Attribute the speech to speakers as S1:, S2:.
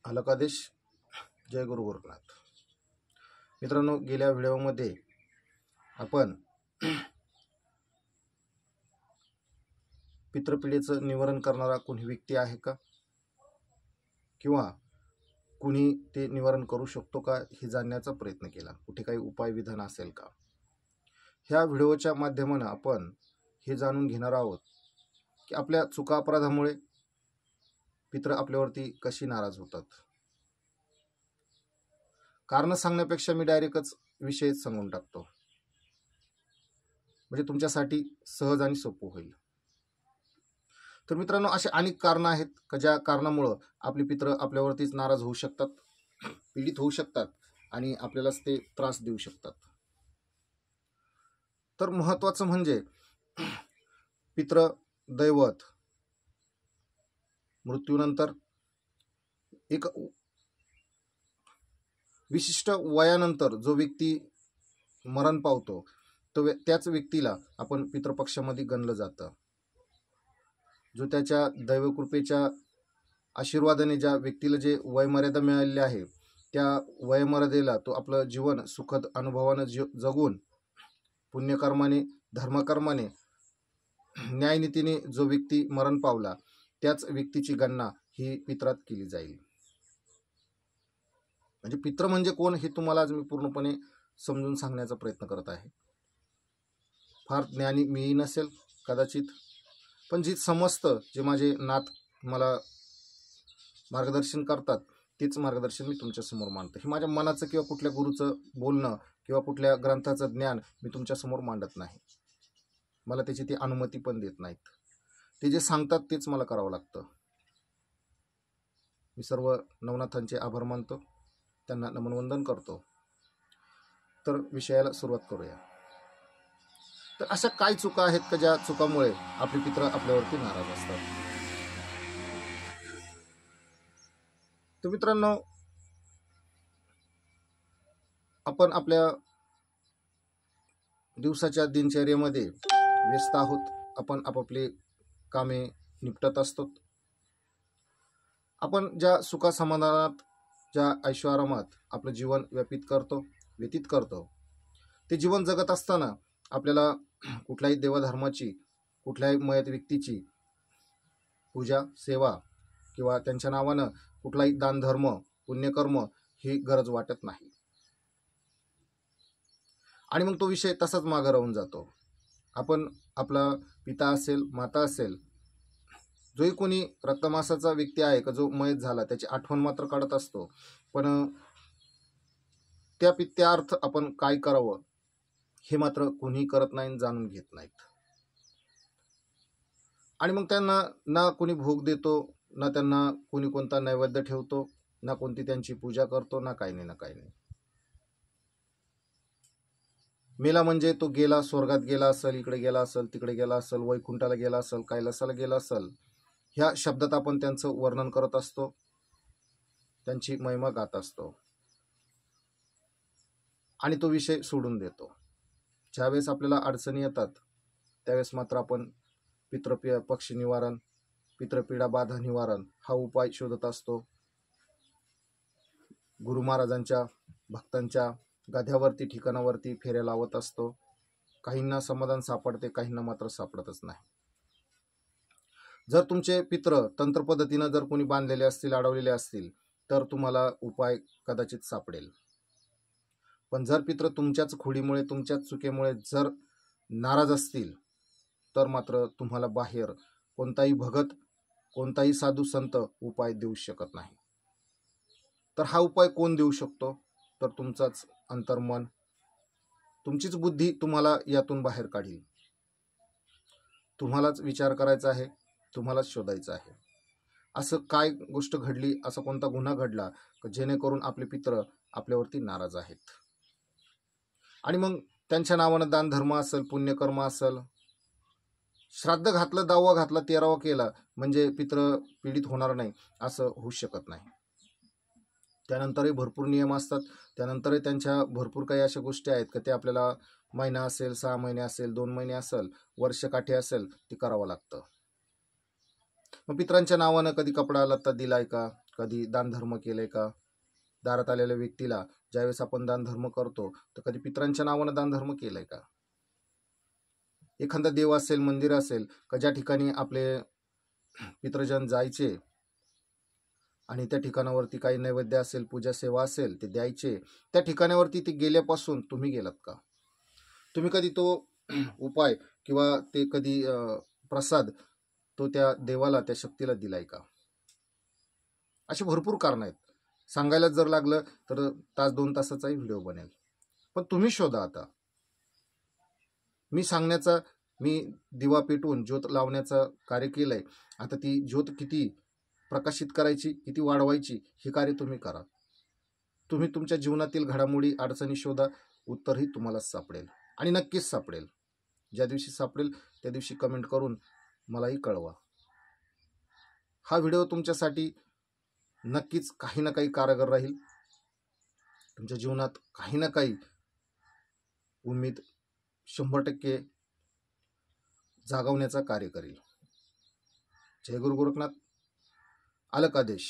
S1: अलकादेश. जय गुरु गोरखनाथ. मित्रांनो, गेल्या व्हिडिओमध्ये आपण पितृपीडेचं निवारण करणारा कोणी व्यक्ती आहे का, किंवा कुणी ते निवारण करू शकतो का हे जाणण्याचा प्रयत्न केला. कुठे काही उपाय विधान असेल का. ह्या व्हिडिओच्या माध्यमानं आपण हे जाणून घेणार आहोत की आपल्या चुका अपराधामुळे पितृ आपल्यावरती कशी नाराज होतात. कारण सांगण्यापेक्षा मी डायरेक्टच विषय सांगून टाकतो, म्हणजे तुमच्यासाठी सहज आणि सोपं होईल. तर मित्रांनो, असे अनेक कारणं आहेत का ज्या कारणामुळं आपले पितृ आपल्यावरतीच नाराज होऊ शकतात, पीडित होऊ शकतात आणि आपल्यालाच ते त्रास देऊ शकतात. तर महत्त्वाचं म्हणजे पितृ दैवत मृत्यूनंतर एक विशिष्ट वयानंतर जो व्यक्ती मरण पावतो तो त्याच व्यक्तीला आपण पितृपक्षामध्ये गणलं जातं. जो त्याच्या दैवकृपेच्या आशीर्वादाने ज्या व्यक्तीला जे वयमर्यादा मिळालेली आहे त्या वयमर्यादेला तो आपलं जीवन सुखद अनुभवानं जगून पुण्यकर्माने धर्मकर्माने न्यायनीतीने जो व्यक्ती मरण पावला त्याच व्यक्तीची गणना ही पित्रात केली जाईल. म्हणजे पित्र म्हणजे कोण हे तुम्हाला आज मी पूर्णपणे समजून सांगण्याचा प्रयत्न करत आहे. फार ज्ञानी मीही नसेल कदाचित, पण जी समजतं, जे माझे नाथ मला मार्गदर्शन करतात तेच मार्गदर्शन मी तुमच्यासमोर मांडतो. हे माझ्या मनाचं किंवा कुठल्या गुरुचं बोलणं किंवा कुठल्या ग्रंथाचं ज्ञान मी तुमच्यासमोर मांडत नाही. मला त्याची ती अनुमती पण देत नाहीत. ते जे सांगतात तेच मला करावं लागतं. मी सर्व नवनाथांचे आभार मानतो, त्यांना नमनवंदन करतो. तर विषयाला सुरुवात करूया. तर अशा काय चुका आहेत का ज्या चुकामुळे आपले पितृ आपल्यावरती नाराज असतात. तर मित्रांनो, आपण आपल्या दिवसाच्या दिनचर्येमध्ये व्यस्त आहोत. आपण आपापले कामे निपटत असतो. आपण ज्या सुखासमाधानात ज्या ऐशोआरामात आपलं जीवन व्यतीत करतो ते जीवन जगत असताना आपल्याला कुठल्याही देवधर्माची कुठल्याही मयत व्यक्तीची पूजा सेवा किंवा त्यांच्या नावानं कुठलाही दानधर्म पुण्यकर्म ही गरज वाटत नाही. आणि मग तो विषय तसाच मागं राहून जातो. आपण आपला पिता असेल माता असेल जोही कोणी रक्तमासाचा व्यक्ती आहे का जो मयत झाला त्याची आठवण मात्र काढत असतो, पण त्या अर्थ आपण काय करावं हे मात्र कोणीही करत नाही, जाणून घेत नाहीत. आणि मग त्यांना ना कोणी भोग देतो, ना त्यांना कोणी कोणता नैवेद्य ठेवतो, ना कोणती त्यांची पूजा करतो, ना काही नाही. मेला म्हणजे तो गेला, स्वर्गात गेला असेल, इकडे गेला असेल, तिकडे गेला असेल, वैकुंठाला गेला असेल, कैलासाला गेला असेल, ह्या शब्दात आपण त्यांचं वर्णन करत असतो, त्यांची महिमा गात असतो आणि तो विषय सोडून देतो. ज्यावेळेस आपल्याला अडचणी येतात त्यावेळेस मात्र आपण पक्षी निवारण पितृपीडा बाधा निवारण हा उपाय शोधत असतो. गुरु महाराजांच्या भक्तांच्या गाद्यावरती ठिकाणावरती फेऱ्या लावत असतो. काहींना समाधान सापडते, काहींना मात्र सापडतच नाही. जर तुमचे पितृ तंत्र पद्धतीनं जर कोणी बांधलेले असतील, अडवलेले असतील तर तुम्हाला उपाय कदाचित सापडेल. पण जर पितृ तुमच्याच खोडीमुळे तुमच्याच चुकीमुळे जर नाराज असतील तर मात्र तुम्हाला बाहेर कोणताही भगत कोणताही साधू संत उपाय देऊ शकत नाही. तर हा उपाय कोण देऊ शकतो, तर तुमचाच अंतर्मन, तुमचीच बुद्धी तुम्हाला यातून बाहेर काढील. तुम्हालाच विचार करायचा आहे, तुम्हालाच शोधायचं आहे. असं काय गोष्ट घडली, असा कोणता गुन्हा घडला जेणेकरून आपले पितृ आपल्यावरती नाराज आहेत. आणि मग त्यांच्या नावानं दान धर्म असेल, पुण्यकर्म असेल, श्राद्ध घातलं, 10वा घातला, 13वा केला म्हणजे पितृ पीडित होणार नाही असं होऊ शकत नाही. त्यानंतरही भरपूर नियम असतात, त्यानंतरही त्यांच्या भरपूर काही अशा गोष्टी आहेत का ते आपल्याला महिना असेल, 6 महिने असेल, 2 महिने असेल, वर्षकाठी असेल, ते करावं लागतं. मग पितरांच्या नावानं कधी कपडा लत्ता दिलाय का, कधी दानधर्म केलंय का? दारात आलेल्या व्यक्तीला ज्यावेळेस आपण दानधर्म करतो तर कधी पितरांच्या नावानं दानधर्म केलंय का? एखादा देव असेल, मंदिर असेल का ज्या ठिकाणी आपले पितृजन जायचे आणि त्या ठिकाणावरती काही नैवेद्य असेल, पूजा सेवा असेल ते द्यायचे, त्या ठिकाणावरती ते गेल्यापासून तुम्ही गेलात का? तुम्ही कधी तो उपाय किंवा ते कधी प्रसाद तो त्या देवाला, त्या शक्तीला दिलाय का? अशी भरपूर कारणं आहेत. सांगायला जर लागलं तर तास 2 तासाचाही व्हिडिओ बनेल. पण तुम्ही शोधा आता. मी दिवा पेटवून ज्योत लावण्याचं कार्य केलंय. आता ती ज्योत किती प्रकाशित करायची, किती वाढवायची हे कार्य तुम्ही करा. तुम्ही तुमच्या जीवनातील घडामोडी, अडचणी शोधा, उत्तरही तुम्हाला सापडेल आणि नक्कीच सापडेल. ज्या दिवशी सापडेल त्या दिवशी कमेंट करून मलाही कळवा. हा व्हिडिओ तुमच्यासाठी नक्कीच काही ना काही कारगर राहील. तुमच्या जीवनात काही ना काही उमेद 100% जागवण्याचा कार्य करेल. जय गुरु गोरखनाथ. अलग आदेश.